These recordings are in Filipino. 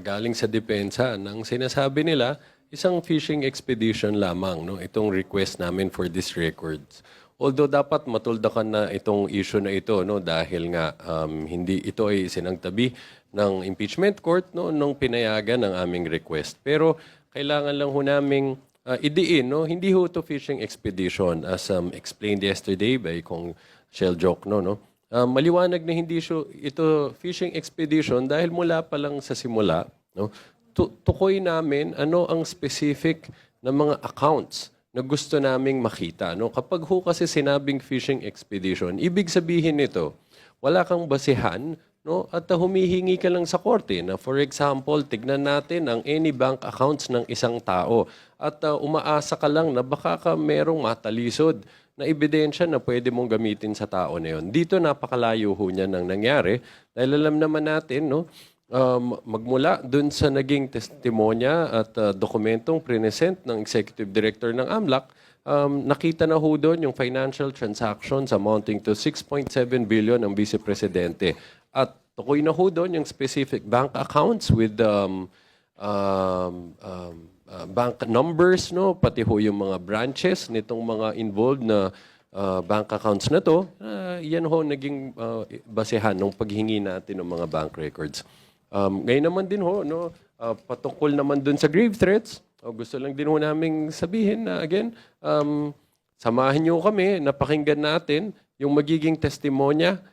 galing sa depensa ng sinasabi nila isang fishing expedition lamang, no, itong request namin for these records. Although dapat matuldakan na itong issue na ito, no, dahil nga hindi ito ay sinangtabi ng impeachment court, no, nung pinayagan ng aming request. Pero kailangan lang ho naming idiin, no, hindi ho to fishing expedition as explained yesterday by Kong Shell Jokno, no. Maliwanag na hindi ito fishing expedition dahil mula pa lang sa simula, no, tukoy namin ano ang specific na mga accounts na gusto naming makita. No? Kapag ho kasi sinabing fishing expedition, ibig sabihin nito, wala kang basihan, no? At humihingi ka lang sa korte na, for example, tignan natin ang any bank accounts ng isang tao at umaasa ka lang na baka ka merong matalisod na ebidensya na pwede mong gamitin sa tao na yun. Dito napakalayo ho niya nang nangyari dahil alam naman natin, no, magmula dun sa naging testimonya at dokumentong present ng Executive Director ng AMLAC, nakita na ho doon yung financial transactions amounting to 6.7 billion ng Vice Presidente. At tukoy na ho doon yung specific bank accounts with bank numbers, no, pati ho yung mga branches nitong mga involved na bank accounts na to. Yan ho naging basehan ng paghingi natin ng mga bank records. Ngayon naman din ho, no, patungkol naman dun sa grave threats, gusto lang din ho naming sabihin na again, samahan niyo kami, napakinggan natin yung magiging testimonya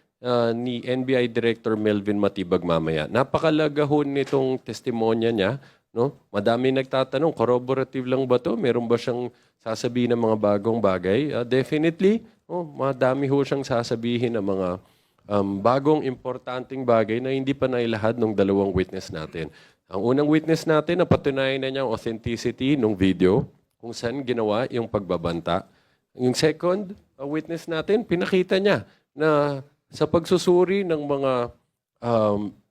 ni NBI Director Melvin Matibag mamaya. Napakalaga ho nitong testimonya niya. No? Madami nagtatanong, corroborative lang ba to? Meron ba siyang sasabihin ng mga bagong bagay? Definitely, madami ho siyang sasabihin ng mga bagong importanteng bagay na hindi pa nailahad ng dalawang witness natin. Ang unang witness natin, napatunayan na niya ang authenticity ng video kung saan ginawa yung pagbabanta. Yung second witness natin, pinakita niya na sa pagsusuri ng mga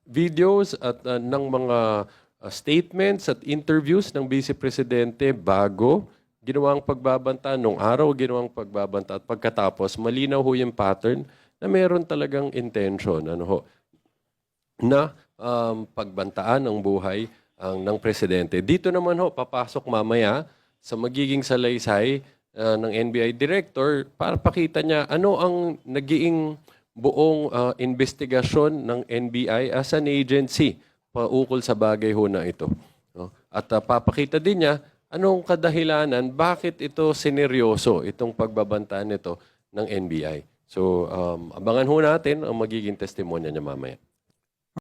videos at ng mga statements at interviews ng Vice Presidente bago ginawang pagbabanta, nung araw ginawang pagbabanta at pagkatapos, malinaw ho yung pattern na meron talagang intention na pagbantaan ang buhay ng Presidente. Dito naman ho, papasok mamaya sa magiging salaysay ng NBI Director para pakita niya ano ang naging buong investigasyon ng NBI as an agency paukol sa bagay ho na ito. No? At papakita din niya anong kadahilanan, bakit ito sineryoso, itong pagbabantaan nito ng NBI. So, abangan ho natin ang magiging testimonya niya mamaya.